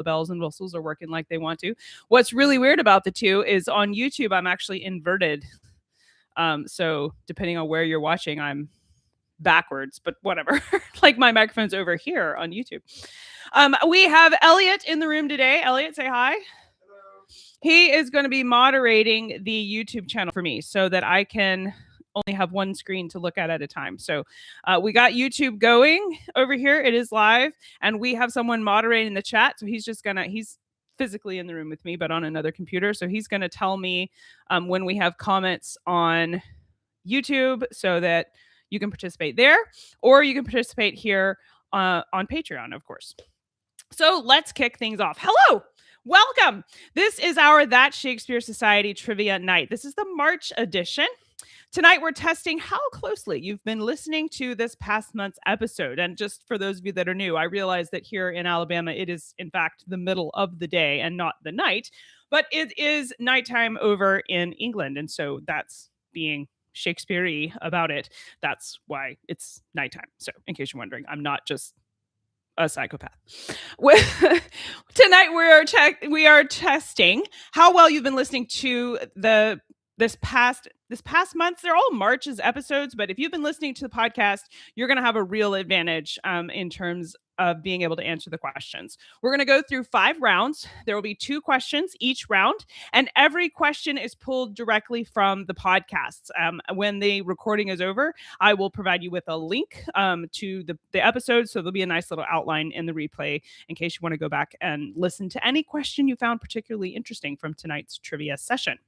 the bells and whistles are working like they want to. What's really weird about the two is on YouTube, I'm actually inverted. So depending on where you're watching, I'm backwards, but whatever. Like my microphone's over here on YouTube. We have Elliot in the room today. Elliot, say hi. Hello. He is going to be moderating the YouTube channel for me so that I can only have one screen to look at a time. So we got YouTube going over here. It is live, and we have someone moderating the chat. So he's physically in the room with me, but on another computer. So he's going to tell me when we have comments on YouTube so that you can participate there, or you can participate here on Patreon, of course. So let's kick things off. Hello, welcome. This is our That Shakespeare Society Trivia Night. This is the March edition. Tonight, we're testing how closely you've been listening to this past month's episode. And just for those of you that are new, I realize that here in Alabama, it is, in fact, the middle of the day and not the night. But it is nighttime over in England. And so that's being Shakespeare-y about it. That's why it's nighttime. So in case you're wondering, I'm not just a psychopath. Tonight, we are testing how well you've been listening to this past month. They're all March's episodes, but if you've been listening to the podcast, you're going to have a real advantage in terms of being able to answer the questions. We're going to go through 5 rounds. There will be 2 questions each round, and every question is pulled directly from the podcasts. When the recording is over, I will provide you with a link to the episode, so there'll be a nice little outline in the replay in case you want to go back and listen to any question you found particularly interesting from tonight's trivia session.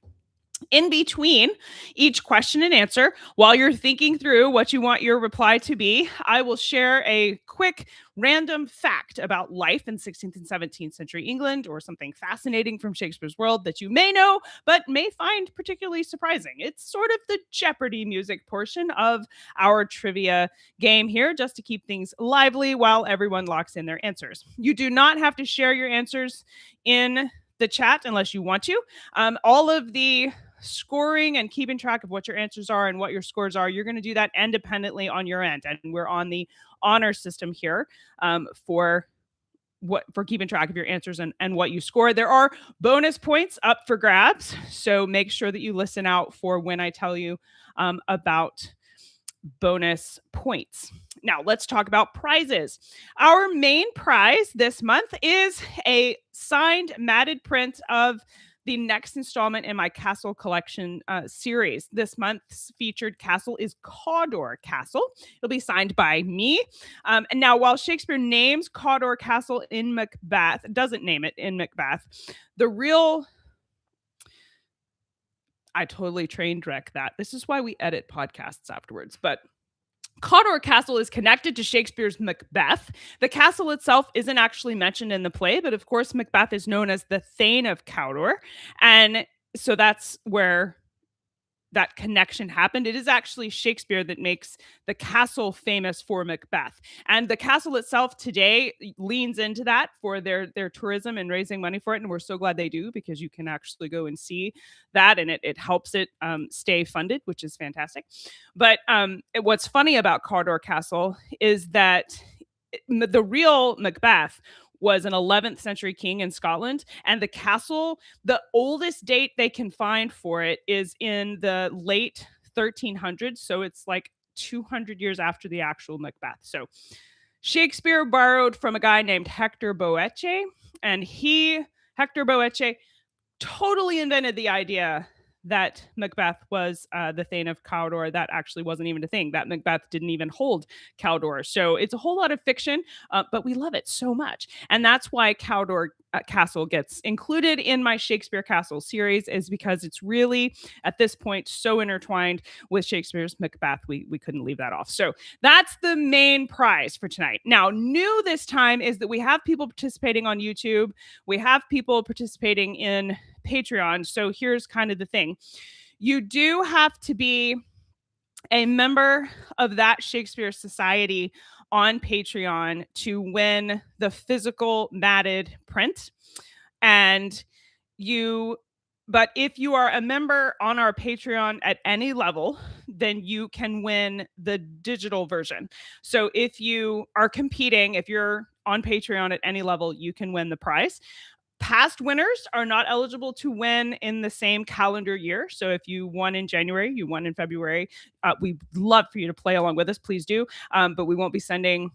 In between each question and answer, while you're thinking through what you want your reply to be, I will share a quick random fact about life in 16th and 17th century England, or something fascinating from Shakespeare's world that you may know, but may find particularly surprising. It's sort of the Jeopardy music portion of our trivia game here, just to keep things lively while everyone locks in their answers. You do not have to share your answers in the chat unless you want to. All of the scoring and keeping track of what your answers are and what your scores are, you're going to do that independently on your end. And we're on the honor system here for keeping track of your answers and what you score. There are bonus points up for grabs, so make sure that you listen out for when I tell you about bonus points. Now, let's talk about prizes. Our main prize this month is a signed matted print of the next installment in my Castle Collection series. This month's featured castle is Cawdor Castle. It'll be signed by me. And now, while Shakespeare names Cawdor Castle in Macbeth, doesn't name it in Macbeth, I totally train wreck that. This is why we edit podcasts afterwards. But Cawdor Castle is connected to Shakespeare's Macbeth. The castle itself isn't actually mentioned in the play, but of course, Macbeth is known as the Thane of Cawdor. And so that's where that connection happened. It is actually Shakespeare that makes the castle famous for Macbeth. And the castle itself today leans into that for their tourism and raising money for it. And we're so glad they do, because you can actually go and see that, and it helps it stay funded, which is fantastic. But what's funny about Cawdor Castle is that the real Macbeth was an 11th century king in Scotland, and the castle, the oldest date they can find for it is in the late 1300s, so it's like 200 years after the actual Macbeth. So Shakespeare borrowed from a guy named Hector Boece, and Hector Boece totally invented the idea that Macbeth was the Thane of Cawdor. That actually wasn't even a thing. That Macbeth didn't even hold Cawdor. So it's a whole lot of fiction, but we love it so much. And that's why Cawdor Castle gets included in my Shakespeare Castle series, is because it's really, at this point, so intertwined with Shakespeare's Macbeth. We couldn't leave that off. So that's the main prize for tonight. Now, new this time is that we have people participating on YouTube. We have people participating in Patreon. So here's kind of the thing. You do have to be a member of That Shakespeare Society on Patreon to win the physical matted print. But if you are a member on our Patreon at any level, then you can win the digital version. So if you are competing, if you're on Patreon at any level, you can win the prize. Past winners are not eligible to win in the same calendar year. So if you won in January, you won in February, we'd love for you to play along with us. Please do. But we won't be sending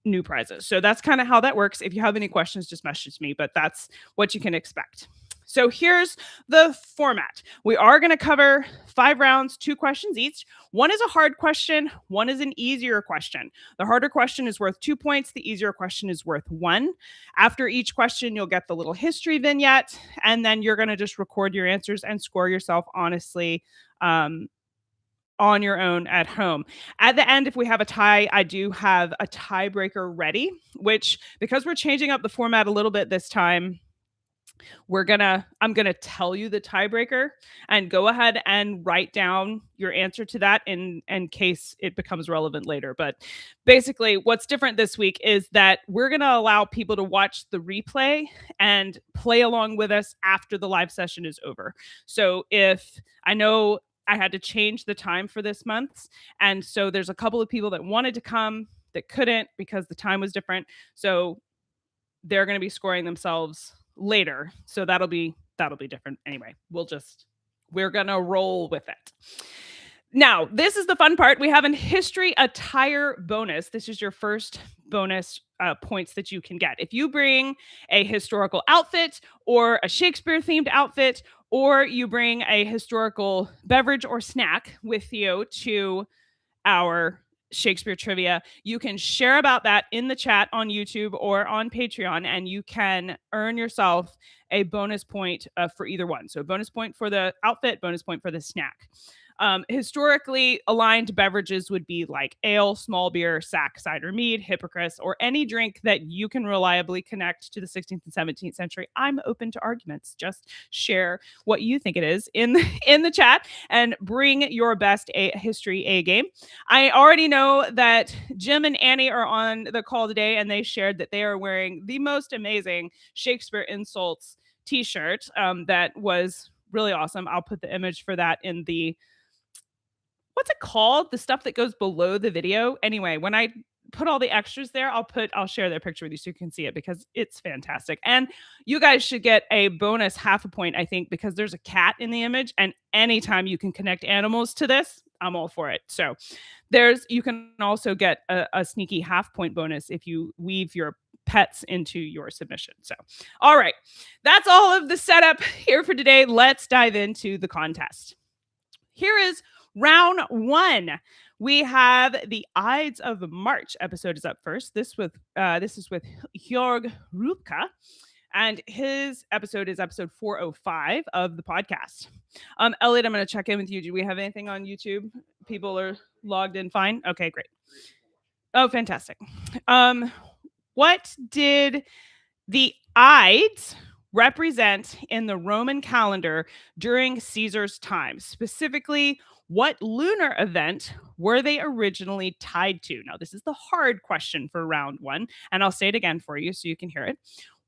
new prizes. So that's kind of how that works. If you have any questions, just message me, but that's what you can expect. So here's the format. We are going to cover 5 rounds, 2 questions each. One is a hard question, one is an easier question. The harder question is worth 2 points, the easier question is worth 1. After each question, you'll get the little history vignette, and then you're going to just record your answers and score yourself honestly on your own at home. At the end, if we have a tie, I do have a tiebreaker ready, which, because we're changing up the format a little bit this time, I'm gonna tell you the tiebreaker, and go ahead and write down your answer to that in case it becomes relevant later. But basically, what's different this week is that we're gonna allow people to watch the replay and play along with us after the live session is over. So if I know I had to change the time for this month, and so there's a couple of people that wanted to come that couldn't because the time was different. So they're going to be scoring themselves later. So that'll be different anyway. We're going to roll with it. Now, this is the fun part. We have a history attire bonus. This is your first bonus points that you can get. If you bring a historical outfit or a Shakespeare themed outfit, or you bring a historical beverage or snack with you to our Shakespeare trivia, you can share about that in the chat on YouTube or on Patreon, and you can earn yourself a bonus point for either one. So bonus point for the outfit, bonus point for the snack. Historically aligned beverages would be like ale, small beer, sack, cider, mead, Hippocras, or any drink that you can reliably connect to the 16th and 17th century. I'm open to arguments. Just share what you think it is in the chat and bring your best history A game. I already know that Jim and Annie are on the call today, and they shared that they are wearing the most amazing Shakespeare Insults t-shirt that was really awesome. I'll put the image for that in the, what's it called? The stuff that goes below the video. Anyway, when I put all the extras there, I'll share their picture with you so you can see it, because it's fantastic. And you guys should get a bonus half a point, I think, because there's a cat in the image, and anytime you can connect animals to this, I'm all for it. So you can also get a sneaky half point bonus if you weave your pets into your submission. So, all right, that's all of the setup here for today. Let's dive into the contest. Here is round 1. We have the Ides of March episode is up first. This is with Jörg Rupka, and his episode is episode 405 of the podcast. Elliot, I'm going to check in with you. Do we have anything on YouTube? People are logged in fine? Okay, great. Oh, fantastic. What did the Ides represent in the Roman calendar during Caesar's time? Specifically, what lunar event were they originally tied to? Now, this is the hard question for round 1, and I'll say it again for you so you can hear it.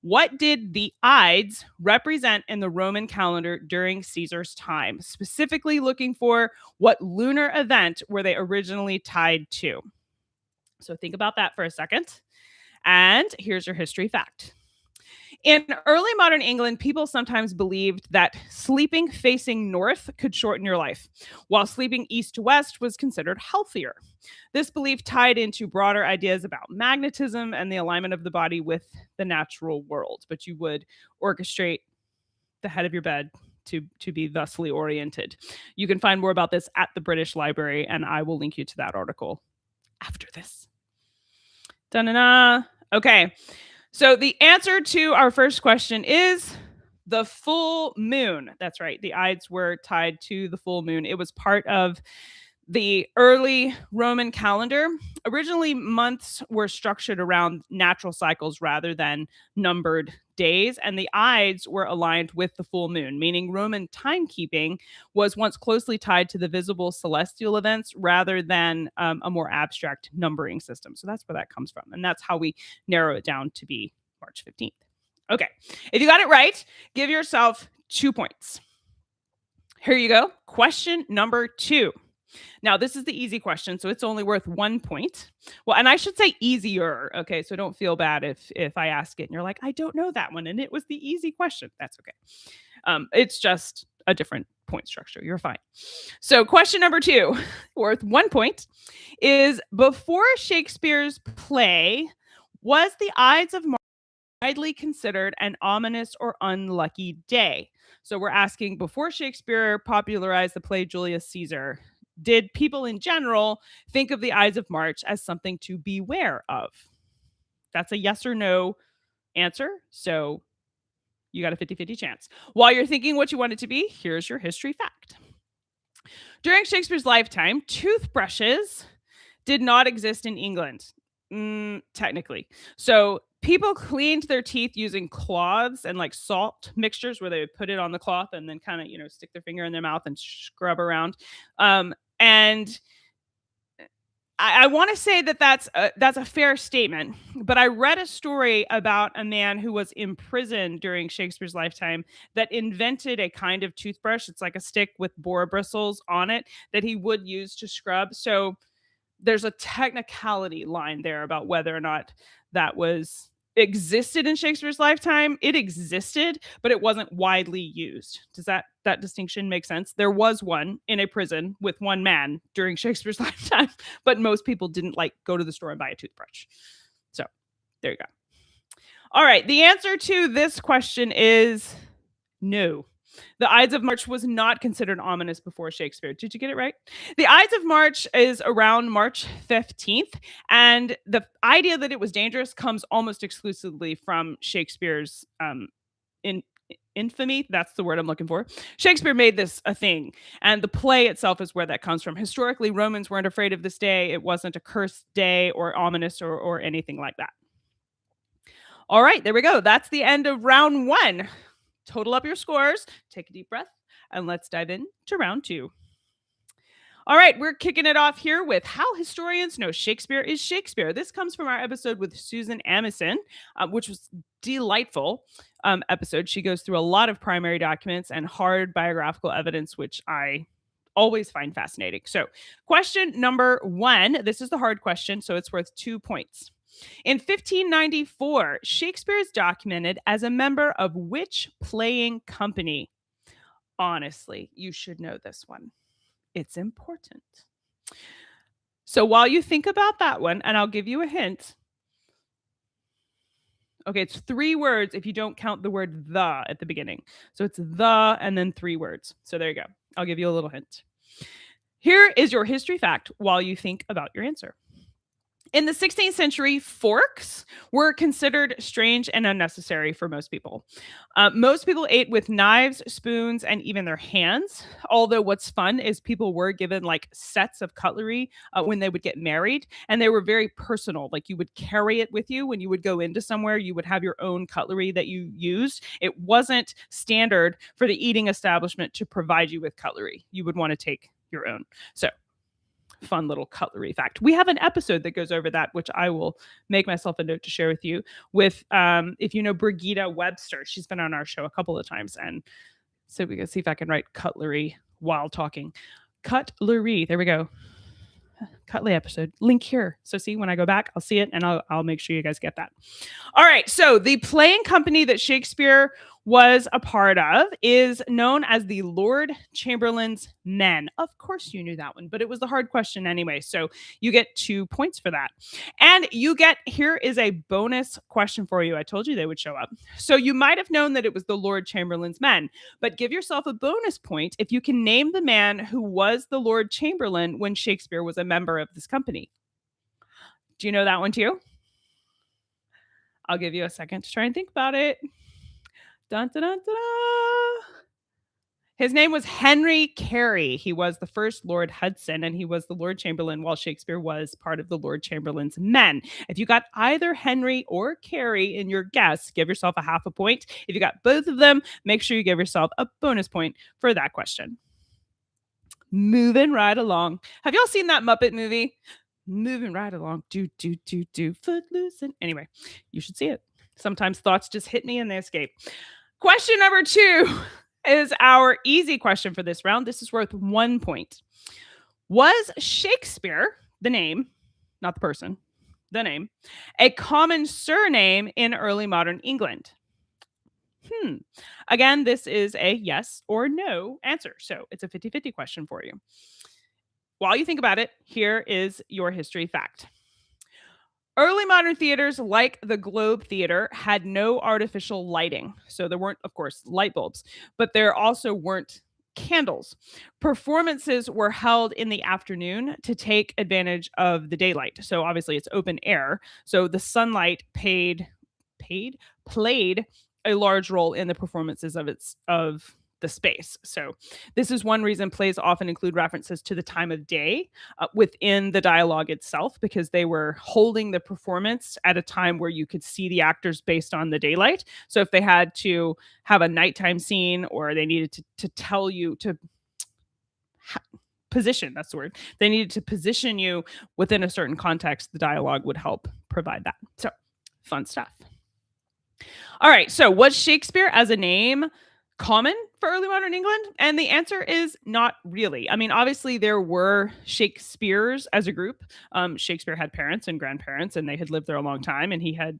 What did the Ides represent in the Roman calendar during Caesar's time? Specifically looking for what lunar event were they originally tied to? So think about that for a second. And here's your history fact. In early modern England, people sometimes believed that sleeping facing north could shorten your life, while sleeping east to west was considered healthier. This belief tied into broader ideas about magnetism and the alignment of the body with the natural world, but you would orchestrate the head of your bed to be thusly oriented. You can find more about this at the British Library, and I will link you to that article after this. Da-na-na. Okay. So the answer to our first question is the full moon. That's right. The Ides were tied to the full moon. It was part of the early Roman calendar. Originally, months were structured around natural cycles rather than numbered days, and the Ides were aligned with the full moon, meaning Roman timekeeping was once closely tied to the visible celestial events rather than a more abstract numbering system. So that's where that comes from, and that's how we narrow it down to be March 15th. Okay, if you got it right, give yourself 2 points. Here you go. Question number 2. Now, this is the easy question, so it's only worth 1 point. Well, and I should say easier, okay? So don't feel bad if I ask it and you're like, "I don't know that one," and it was the easy question. That's okay. It's just a different point structure. You're fine. So, question number 2, worth 1 point, is before Shakespeare's play, was the Ides of March widely considered an ominous or unlucky day? So, we're asking before Shakespeare popularized the play Julius Caesar, did people in general think of the Ides of March as something to beware of? That's a yes or no answer. So, you got a 50-50 chance. While you're thinking what you want it to be, here's your history fact. During Shakespeare's lifetime, toothbrushes did not exist in England, technically. So people cleaned their teeth using cloths and like salt mixtures where they would put it on the cloth and then kind of, stick their finger in their mouth and scrub around. And I want to say that that's a fair statement, but I read a story about a man who was imprisoned during Shakespeare's lifetime that invented a kind of toothbrush. It's like a stick with boar bristles on it that he would use to scrub. So there's a technicality line there about whether or not that was existed in Shakespeare's lifetime. It existed, but it wasn't widely used. Does that distinction make sense? There was one in a prison with one man during Shakespeare's lifetime, but most people didn't like go to the store and buy a toothbrush. So there you go. All right. The answer to this question is no. The Ides of March was not considered ominous before Shakespeare. Did you get it right? The Ides of March is around March 15th, and the idea that it was dangerous comes almost exclusively from Shakespeare's infamy. That's the word I'm looking for. Shakespeare made this a thing, and the play itself is where that comes from. Historically, Romans weren't afraid of this day. It wasn't a cursed day or ominous or anything like that. All right, there we go. That's the end of round 1. Total up your scores, take a deep breath, and let's dive into round 2. All right, we're kicking it off here with how historians know Shakespeare is Shakespeare. This comes from our episode with Susan Amison, which was delightful episode. She goes through a lot of primary documents and hard biographical evidence, which I always find fascinating. So, question number 1, this is the hard question, so it's worth 2 points. In 1594, Shakespeare is documented as a member of which playing company? Honestly, you should know this one. It's important. So while you think about that one, and I'll give you a hint. Okay, it's 3 words if you don't count the word the at the beginning. So it's the and then 3 words. So there you go. I'll give you a little hint. Here is your history fact while you think about your answer. In the 16th century, forks were considered strange and unnecessary for most people. Most people ate with knives, spoons, and even their hands. Although what's fun is people were given like sets of cutlery when they would get married, and they were very personal. Like you would carry it with you when you would go into somewhere. You would have your own cutlery that you used. It wasn't standard for the eating establishment to provide you with cutlery. You would want to take your own. So fun little cutlery fact. We have an episode that goes over that, which I will make myself a note to share with you with, if you know Brigitte Webster, she's been on our show a couple of times. And so we can see if I can write cutlery while talking. Cutlery. There we go. Cutlery episode. Link here. So see, when I go back, I'll see it and I'll make sure you guys get that. All right. So the playing company that Shakespeare was a part of is known as the Lord Chamberlain's Men. Of course you knew that one, but it was the hard question anyway. So you get 2 points for that. And here is a bonus question for you. I told you they would show up. So you might have known that it was the Lord Chamberlain's Men, but give yourself a bonus point if you can name the man who was the Lord Chamberlain when Shakespeare was a member of this company. Do you know that one too? I'll give you a second to try and think about it. Dun, dun, dun, dun, dun. His name was Henry Carey. He was the first Lord Hudson, and he was the Lord Chamberlain while Shakespeare was part of the Lord Chamberlain's Men. If you got either Henry or Carey in your guess, give yourself a half a point. If you got both of them, make sure you give yourself a bonus point for that question. Moving right along. Have y'all seen that Muppet movie? Moving right along. Do, footloose. And anyway, you should see it. Sometimes thoughts just hit me and they escape. Question number 2 is our easy question for this round. This is worth 1 point. Was Shakespeare, the name, not the person, the name, a common surname in early modern England? Hmm. Again, this is a yes or no answer. So it's a 50-50 question for you. While you think about it, here is your history fact. Early modern theaters, like the Globe Theater, had no artificial lighting. So there weren't, of course, light bulbs, but there also weren't candles. Performances were held in the afternoon to take advantage of the daylight. So obviously it's open air. So the sunlight played a large role in the performances of the space. So this is one reason plays often include references to the time of day within the dialogue itself, because they were holding the performance at a time where you could see the actors based on the daylight. So if they had to have a nighttime scene, or they needed to tell you to position, that's the word, they needed to position you within a certain context, the dialogue would help provide that. So fun stuff. All right. So was Shakespeare as a name common for early modern England? And the answer is not really. I mean, obviously, there were Shakespeares as a group. Shakespeare had parents and grandparents, and they had lived there a long time, and he had,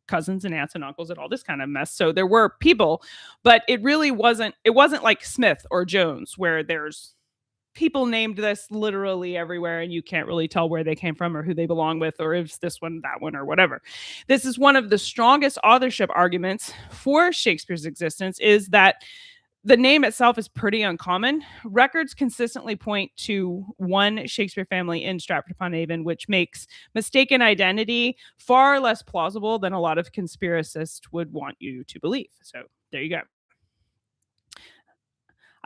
cousins and aunts and uncles and all this kind of mess. So there were people, but it wasn't like Smith or Jones, where there's people named this literally everywhere and you can't really tell where they came from or who they belong with, or if it's this one, that one, or whatever. This is one of the strongest authorship arguments for Shakespeare's existence, is that the name itself is pretty uncommon. Records consistently point to one Shakespeare family in Stratford-upon-Avon, which makes mistaken identity far less plausible than a lot of conspiracists would want you to believe. So there you go.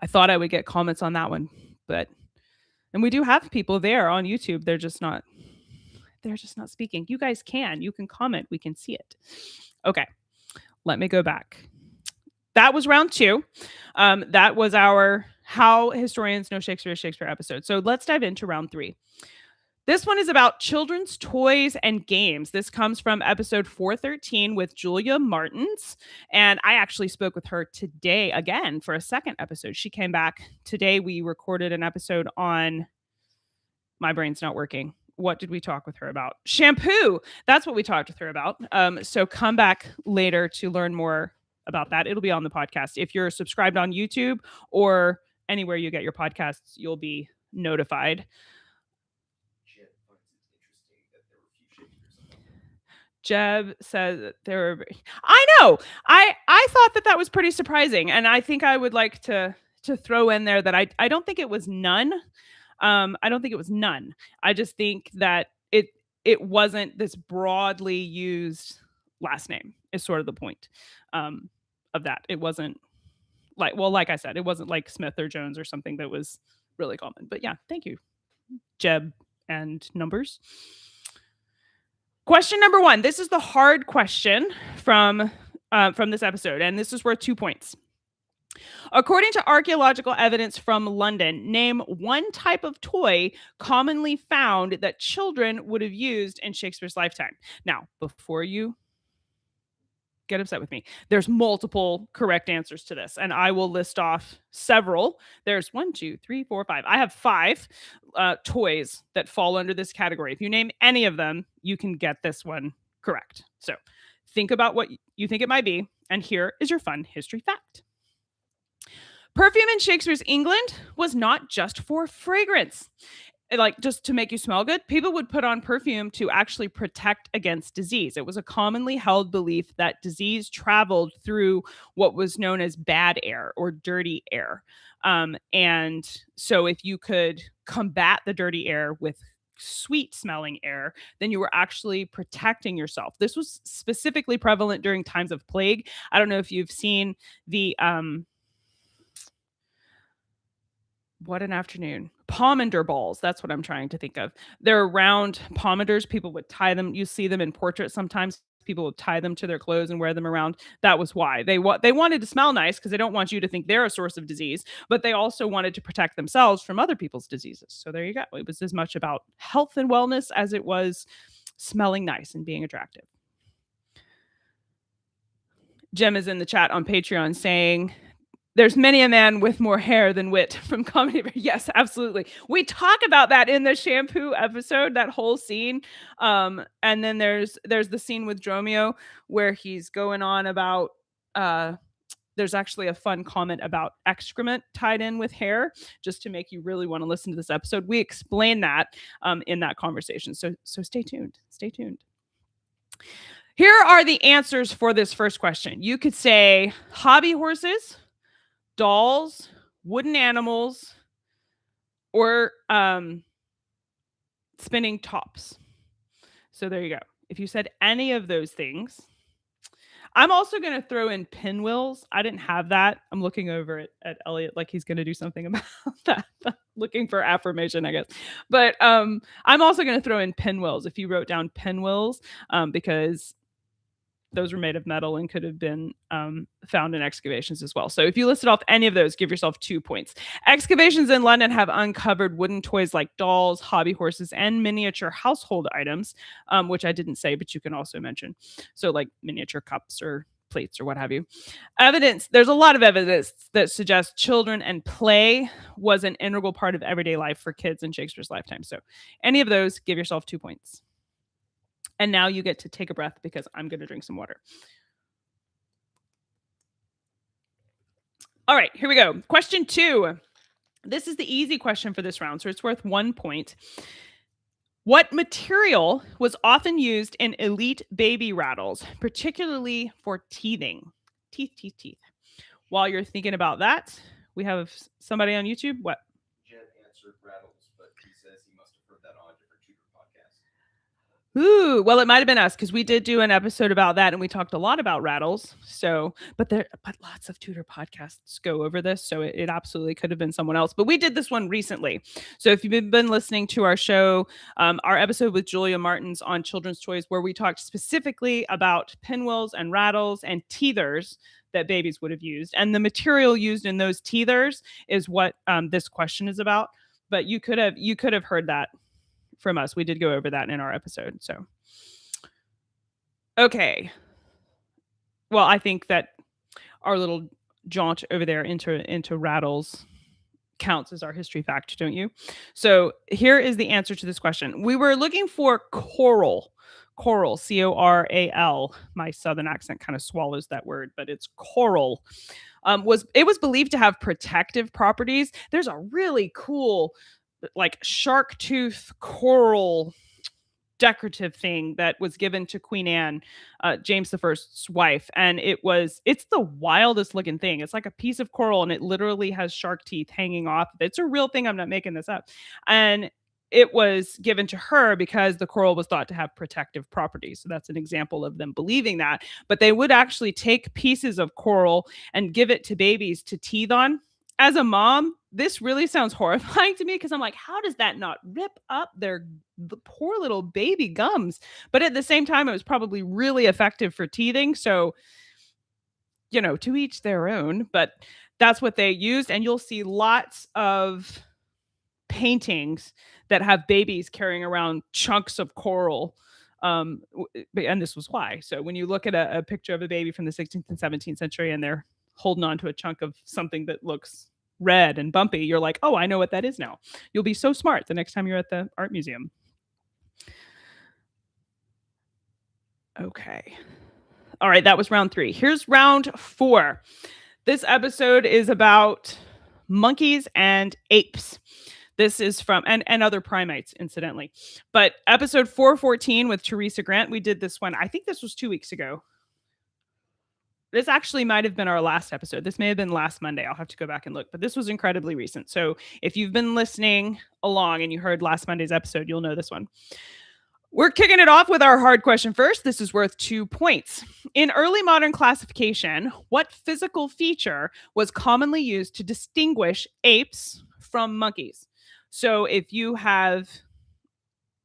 I thought I would get comments on that one, and we do have people there on YouTube. They're just not speaking. You guys you can comment. We can see it. Okay. Let me go back. That was round 2. That was our How Historians Know Shakespeare episode. So let's dive into round 3. This one is about children's toys and games. This comes from episode 413 with Julia Martins. And I actually spoke with her today again for a second episode. She came back today. We recorded an episode on, my brain's not working. What did we talk with her about? Shampoo. That's what we talked with her about. So come back later to learn more about that. It'll be on the podcast. If you're subscribed on YouTube or anywhere you get your podcasts, you'll be notified. Jeb says that there were. I know. I thought that was pretty surprising, and I think I would like to throw in there that I don't think it was none. I don't think it was none. I just think that it wasn't this broadly used last name. Is sort of the point of that. It wasn't like I said, it wasn't like Smith or Jones or something that was really common. But yeah, thank you, Jeb and numbers. Question number 1. This is the hard question from this episode, and this is worth 2 points. According to archaeological evidence from London, name one type of toy commonly found that children would have used in Shakespeare's lifetime. Now, before you get upset with me, there's multiple correct answers to this, and I will list off several. There's 1, 2, 3, 4, 5. I have 5 toys that fall under this category. If you name any of them, you can get this one correct. So think about what you think it might be, and here is your fun history fact. Perfume in Shakespeare's England was not just for fragrance. Like just to make you smell good, people would put on perfume to actually protect against disease. It was a commonly held belief that disease traveled through what was known as bad air or dirty air. And so if you could combat the dirty air with sweet smelling air, then you were actually protecting yourself. This was specifically prevalent during times of plague. I don't know if you've seen the what an afternoon. Pomander balls. That's what I'm trying to think of. They're round pomanders. People would tie them. You see them in portraits sometimes. People would tie them to their clothes and wear them around. That was why. They wanted to smell nice because they don't want you to think they're a source of disease, but they also wanted to protect themselves from other people's diseases. So there you go. It was as much about health and wellness as it was smelling nice and being attractive. Jem is in the chat on Patreon saying There's many a man with more hair than wit from Comedy. Yes, absolutely. We talk about that in the shampoo episode, that whole scene. And then there's the scene with Dromio where he's going on about there's actually a fun comment about excrement tied in with hair, just to make you really want to listen to this episode. We explain that in that conversation. So stay tuned. Stay tuned. Here are the answers for this first question. You could say hobby horses, dolls, wooden animals, or spinning tops. So there you go. If you said any of those things, I'm also going to throw in pinwheels. I didn't have that. I'm looking over at Elliot like he's going to do something about that. Looking for affirmation, I guess. But I'm also going to throw in pinwheels if you wrote down pinwheels, because those were made of metal and could have been found in excavations as well. So if you listed off any of those, give yourself 2 points. Excavations in London have uncovered wooden toys like dolls, hobby horses, and miniature household items, which I didn't say, but you can also mention. So like miniature cups or plates or what have you. Evidence, there's a lot of evidence that suggests children and play was an integral part of everyday life for kids in Shakespeare's lifetime. So any of those, give yourself 2 points. And now you get to take a breath because I'm going to drink some water. All right, here we go. Question 2. This is the easy question for this round, so it's worth 1 point. What material was often used in elite baby rattles, particularly for teething? Teeth. While you're thinking about that, we have somebody on YouTube. What? Jen answered rattles, but he says he must have heard that on a different tutor podcast. Ooh, well, it might have been us because we did do an episode about that and we talked a lot about rattles. So, but lots of tutor podcasts go over this. So it absolutely could have been someone else. But we did this one recently. So if you've been listening to our show, our episode with Julia Martins on children's toys, where we talked specifically about pinwheels and rattles and teethers that babies would have used. And the material used in those teethers is what this question is about. But you could have heard that from us. We did go over that in our episode. So, okay. Well, I think that our little jaunt over there into rattles counts as our history fact, don't you? So here is the answer to this question. We were looking for coral, Coral. My southern accent kind of swallows that word, but it's coral. Was believed to have protective properties. There's a really cool like shark tooth coral decorative thing that was given to Queen Anne, James I's wife, and it's the wildest looking thing. It's like a piece of coral and it literally has shark teeth hanging off. It's a real thing. I'm not making this up. And it was given to her because the coral was thought to have protective properties. So that's an example of them believing that. But they would actually take pieces of coral and give it to babies to teeth on. As a mom, this really sounds horrifying to me because I'm like, how does that not rip up the poor little baby gums? But at the same time, it was probably really effective for teething. So, to each their own. But that's what they used. And you'll see lots of paintings that have babies carrying around chunks of coral. And this was why. So when you look at a picture of a baby from the 16th and 17th century and they're holding on to a chunk of something that looks red and bumpy, you're like, oh, I know what that is now. You'll be so smart the next time you're at the art museum. Okay. All right, that was round 3. Here's round 4. This episode is about monkeys and apes. This is from, and other primates, incidentally. But episode 414 with Teresa Grant, we did this one. I think this was 2 weeks ago. This actually might have been our last episode. This may have been last Monday. I'll have to go back and look. But this was incredibly recent. So if you've been listening along and you heard last Monday's episode, you'll know this one. We're kicking it off with our hard question first. This is worth 2 points. In early modern classification, what physical feature was commonly used to distinguish apes from monkeys? So if you have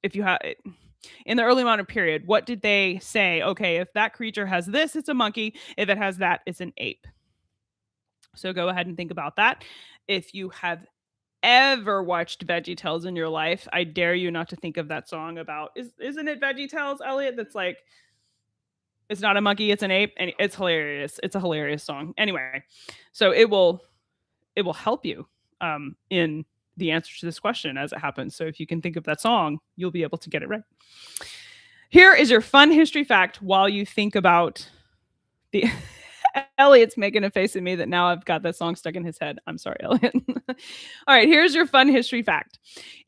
in the early modern period, what did they say? Okay, if that creature has this, it's a monkey. If it has that, it's an ape. So go ahead and think about that. If you have ever watched VeggieTales in your life, I dare you not to think of that song about, isn't it VeggieTales, Elliot? That's like, It's not a monkey, it's an ape, and it's hilarious. It's a hilarious song. Anyway, so it will help you in the answer to this question as it happens. So if you can think of that song, you'll be able to get it right. Here is your fun history fact while you think about the Elliot's making a face at me that now I've got that song stuck in his head. I'm sorry, Elliot. All right, here's your fun history fact.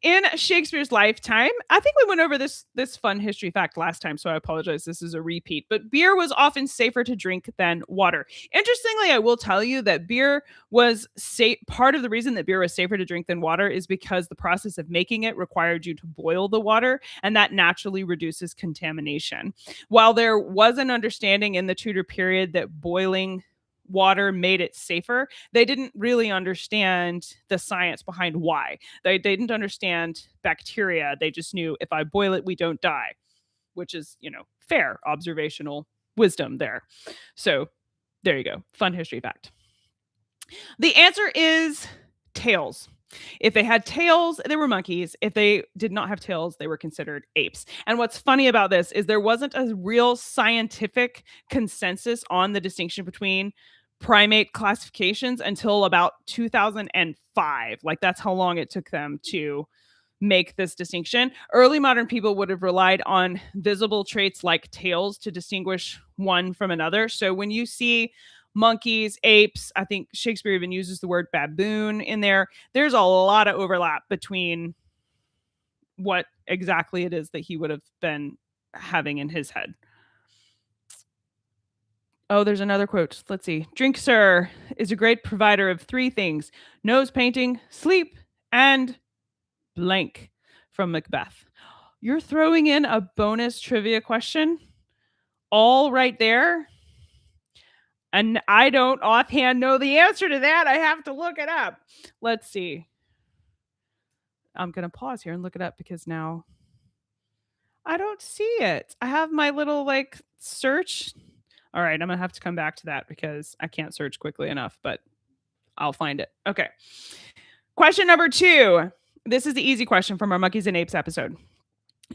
In Shakespeare's lifetime, I think we went over this fun history fact last time, so I apologize. This is a repeat. But beer was often safer to drink than water. Interestingly, I will tell you that beer was safe. Part of the reason that beer was safer to drink than water is because the process of making it required you to boil the water, and that naturally reduces contamination. While there was an understanding in the Tudor period that boiling water made it safer, they didn't really understand the science behind why. They didn't understand bacteria. They just knew if I boil it, we don't die, which is, fair observational wisdom there. So there you go. Fun history fact. The answer is tails. If they had tails, they were monkeys. If they did not have tails, they were considered apes. And what's funny about this is there wasn't a real scientific consensus on the distinction between primate classifications until about 2005. Like, that's how long it took them to make this distinction. Early modern people would have relied on visible traits like tails to distinguish one from another. So when you see monkeys, apes, I think Shakespeare even uses the word baboon in there. There's a lot of overlap between what exactly it is that he would have been having in his head. Oh, there's another quote. Let's see. Drink, sir, is a great provider of three things: nose painting, sleep, and blank, from Macbeth. You're throwing in a bonus trivia question all right there. And I don't offhand know the answer to that. I have to look it up. Let's see. I'm going to pause here and look it up because now I don't see it. I have my little search. All right, I'm going to have to come back to that because I can't search quickly enough, but I'll find it. Okay. Question number 2. This is the easy question from our Monkeys and Apes episode.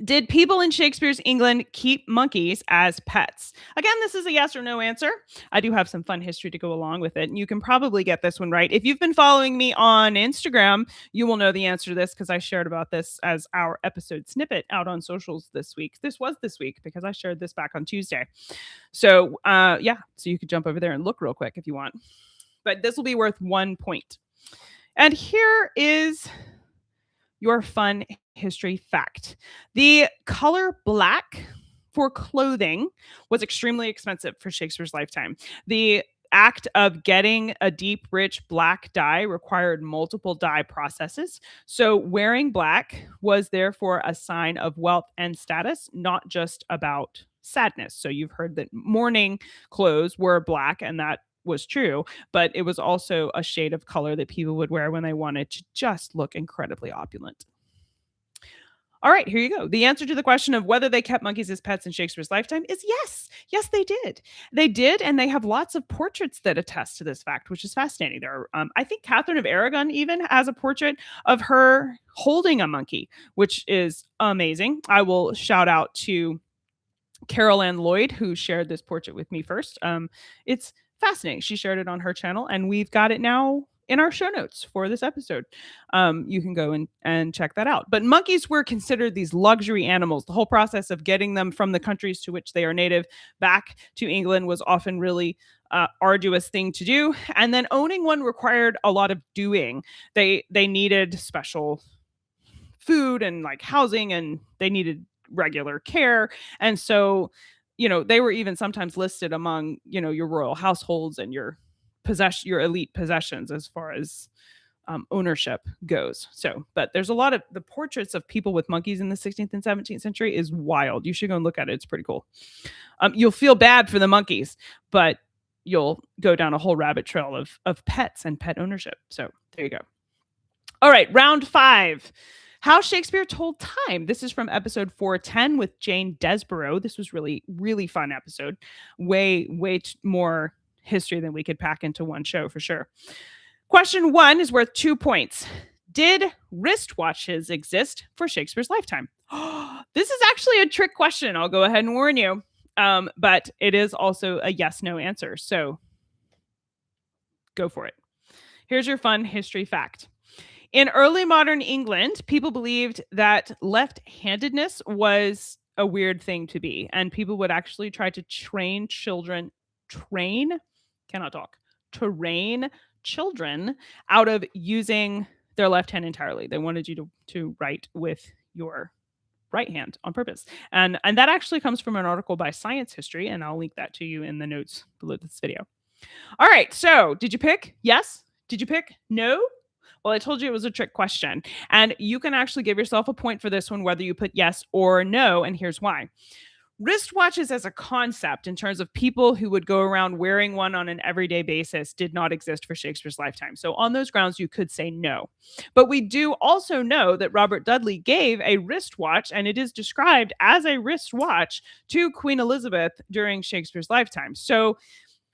Did people in Shakespeare's England keep monkeys as pets? Again, this is a yes or no answer. I do have some fun history to go along with it, and you can probably get this one right. If you've been following me on Instagram, you will know the answer to this because I shared about this as our episode snippet out on socials this week. This was this week because I shared this back on Tuesday. So, so you could jump over there and look real quick if you want. But this will be worth 1 point. And here is your fun history fact. The color black for clothing was extremely expensive for Shakespeare's lifetime. The act of getting a deep, rich black dye required multiple dye processes. So wearing black was therefore a sign of wealth and status, not just about sadness. So you've heard that mourning clothes were black, and that was true, but it was also a shade of color that people would wear when they wanted to just look incredibly opulent. All right, here you go. The answer to the question of whether they kept monkeys as pets in Shakespeare's lifetime is yes. Yes, they did. They did, and they have lots of portraits that attest to this fact, which is fascinating. There are, I think Catherine of Aragon even has a portrait of her holding a monkey, which is amazing. I will shout out to Carol Ann Lloyd, who shared this portrait with me first. It's fascinating. She shared it on her channel, and we've got it now in our show notes for this episode. You can go and check that out. But monkeys were considered these luxury animals. The whole process of getting them from the countries to which they are native back to England was often really arduous thing to do. And then owning one required a lot of doing. They needed special food and housing, and they needed regular care. And so, they were even sometimes listed among, your royal households and your elite possessions as far as ownership goes. So, but there's a lot of the portraits of people with monkeys in the 16th and 17th century is wild. You should go and look at it. It's pretty cool. You'll feel bad for the monkeys, but you'll go down a whole rabbit trail of pets and pet ownership. So there you go. All right, round 5. How Shakespeare Told Time. This is from episode 410 with Jane Desborough. This was really, really fun episode. Way more history than we could pack into one show for sure. Question 1 is worth 2 points. Did wristwatches exist for Shakespeare's lifetime? This is actually a trick question. I'll go ahead and warn you. But it is also a yes/no answer. So go for it. Here's your fun history fact. In early modern England, people believed that left-handedness was a weird thing to be, and people would actually try to train, cannot talk, train children out of using their left hand entirely. They wanted you to write with your right hand on purpose. And that actually comes from an article by Science History, and I'll link that to you in the notes below this video. All right, so did you pick yes? Did you pick no? Well, I told you it was a trick question. And you can actually give yourself a point for this one, whether you put yes or no. And here's why. Wristwatches as a concept, in terms of people who would go around wearing one on an everyday basis, did not exist for Shakespeare's lifetime. So, on those grounds, you could say no. But we do also know that Robert Dudley gave a wristwatch, and it is described as a wristwatch, to Queen Elizabeth during Shakespeare's lifetime. So,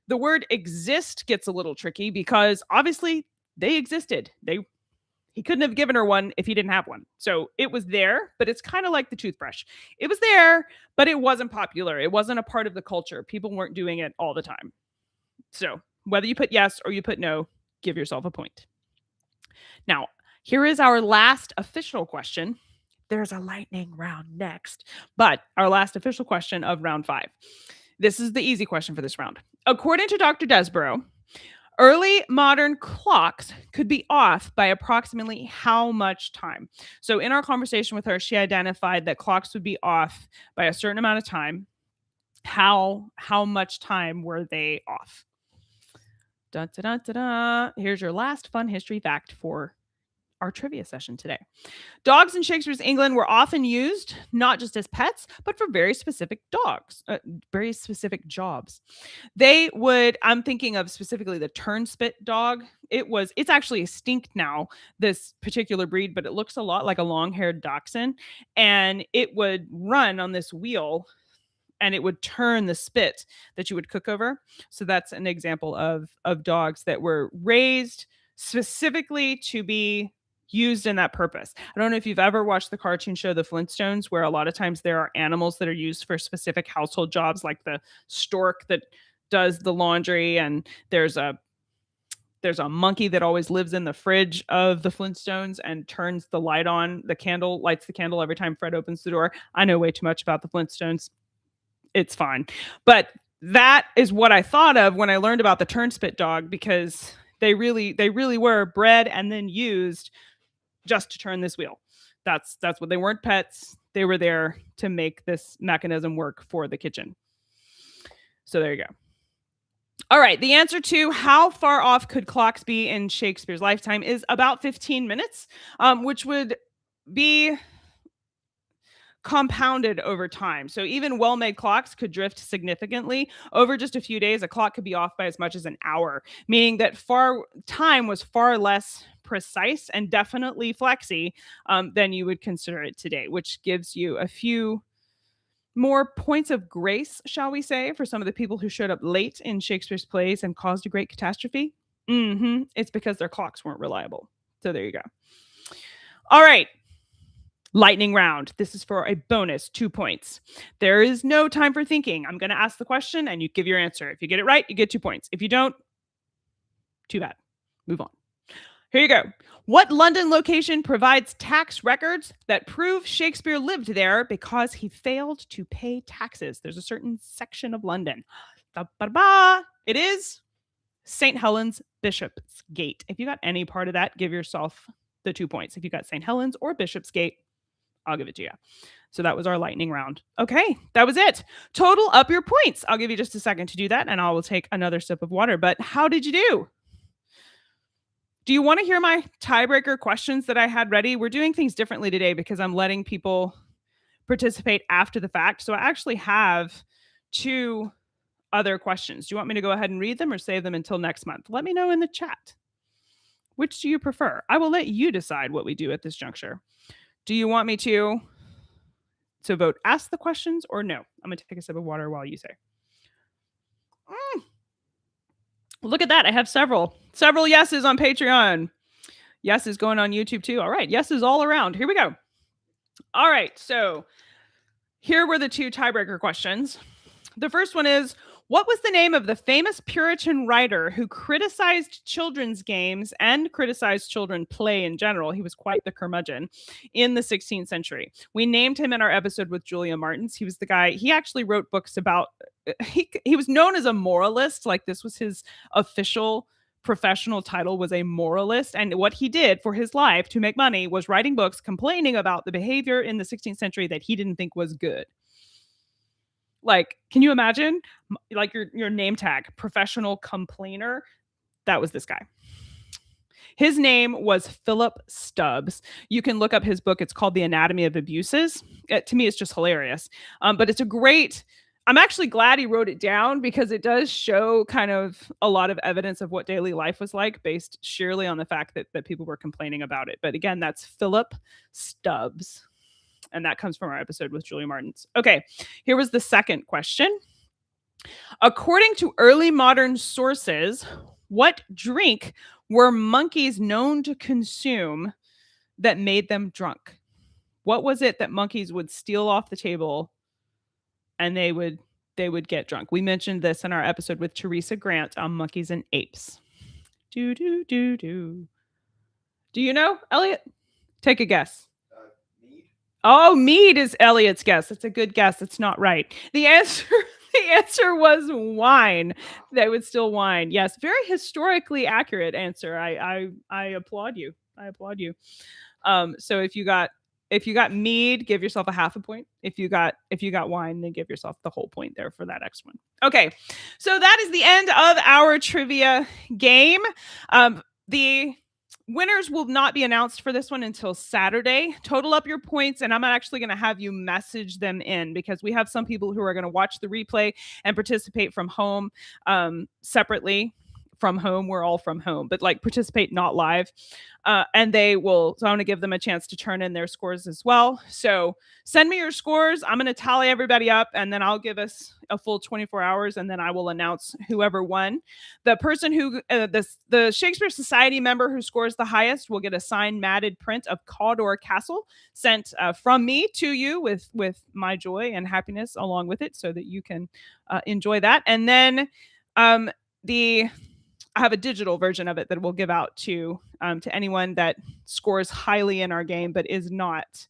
the word exist gets a little tricky because obviously they existed. He couldn't have given her one if he didn't have one. So it was there, but it's kind of like the toothbrush. It was there, but it wasn't popular. It wasn't a part of the culture. People weren't doing it all the time. So whether you put yes or you put no, give yourself a point. Now, here is our last official question. There's a lightning round next, but our last official question of round 5. This is the easy question for this round. According to Dr. Desborough, early modern clocks could be off by approximately how much time? So in our conversation with her, she identified that clocks would be off by a certain amount of time. How much time were they off? Da, da, da, da, da. Here's your last fun history fact for our trivia session today. Dogs in Shakespeare's England were often used not just as pets, but for very specific very specific jobs. They would, I'm thinking of specifically the turnspit dog. It's actually extinct now, this particular breed, but it looks a lot like a long-haired dachshund. And it would run on this wheel and it would turn the spit that you would cook over. So that's an example of dogs that were raised specifically to be used in that purpose. I don't know if you've ever watched the cartoon show The Flintstones, where a lot of times there are animals that are used for specific household jobs, like the stork that does the laundry, and there's a monkey that always lives in the fridge of the Flintstones and turns the light on, lights the candle every time Fred opens the door. I know way too much about the Flintstones. It's fine. But that is what I thought of when I learned about the turnspit dog, because they really were bred and then used just to turn this wheel. That's what they weren't pets. They were there to make this mechanism work for the kitchen. So there you go. All right. The answer to how far off could clocks be in Shakespeare's lifetime is about 15 minutes, which would be compounded over time. So even well-made clocks could drift significantly. Over just a few days, a clock could be off by as much as an hour, meaning that time was far less precise and definitely flexy than you would consider it today, which gives you a few more points of grace, shall we say, for some of the people who showed up late in Shakespeare's plays and caused a great catastrophe. It's because their clocks weren't reliable. So there you go. All right. Lightning round. This is for a bonus 2 points. There is no time for thinking. I'm going to ask the question and you give your answer. If you get it right, you get 2 points. If you don't, too bad. Move on. Here you go. What London location provides tax records that prove Shakespeare lived there because he failed to pay taxes? There's a certain section of London. It is St. Helens Bishopsgate. If you got any part of that, give yourself the 2 points. If you got St. Helens or Bishopsgate, I'll give it to you. So that was our lightning round. Okay, that was it. Total up your points. I'll give you just a second to do that, and I will take another sip of water. But how did you do? Do you want to hear my tiebreaker questions that I had ready? We're doing things differently today because I'm letting people participate after the fact. So I actually have 2 other questions. Do you want me to go ahead and read them or save them until next month? Let me know in the chat. Which do you prefer? I will let you decide what we do at this juncture. Do you want me to vote ask the questions or no? I'm going to take a sip of water while you say. Look at that. I have several yeses on Patreon. Yes is going on YouTube too. All right. Yeses all around. Here we go. All right. So here were the 2 tiebreaker questions. The first one is, what was the name of the famous Puritan writer who criticized children's games and criticized children play in general? He was quite the curmudgeon in the 16th century. We named him in our episode with Julia Martins. He was the guy, he actually wrote books about, he was known as a moralist. Like, this was his official professional title, was a moralist. And what he did for his life to make money was writing books complaining about the behavior in the 16th century that he didn't think was good. Like, can you imagine, like, your name tag, professional complainer? That was this guy. His name was Philip Stubbs. You can look up his book. It's called The Anatomy of Abuses. To me, it's just hilarious. But it's a great, I'm actually glad he wrote it down, because it does show kind of a lot of evidence of what daily life was like, based sheerly on the fact that people were complaining about it. But again, that's Philip Stubbs. And that comes from our episode with Julia Martins. Okay, here was the second question. According to early modern sources, what drink were monkeys known to consume that made them drunk? What was it that monkeys would steal off the table and they would get drunk? We mentioned this in our episode with Teresa Grant on monkeys and apes. Do. Do you know, Elliot? Take a guess. Mead. Oh, mead is Elliot's guess. It's a good guess. It's not right. The answer was wine. They would steal wine. Yes, very historically accurate answer. I applaud you. I applaud you. So if you got mead, give yourself a half a point. If you got wine, then give yourself the whole point there for that next one. Okay, so that is the end of our trivia game. The winners will not be announced for this one until Saturday. Total up your points, and I'm actually going to have you message them in, because we have some people who are going to watch the replay and participate from home separately. From home, we're all from home, but like participate not live. And they will, so I want to give them a chance to turn in their scores as well. So send me your scores. I'm going to tally everybody up, and then I'll give us a full 24 hours, and then I will announce whoever won. The person who, the Shakespeare Society member who scores the highest will get a signed matted print of Cawdor Castle sent from me to you with my joy and happiness along with it, so that you can enjoy that. And then I have a digital version of it that we'll give out to anyone that scores highly in our game but is not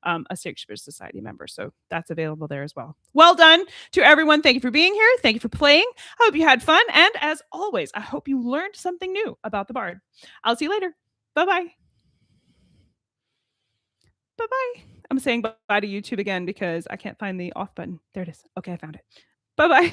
a Shakespeare Society member. So that's available there as well. Well done to everyone. Thank you for being here. Thank you for playing. I hope you had fun. And as always, I hope you learned something new about the Bard. I'll see you later. Bye-bye. Bye-bye. I'm saying bye to YouTube again because I can't find the off button. There it is. Okay, I found it. Bye-bye.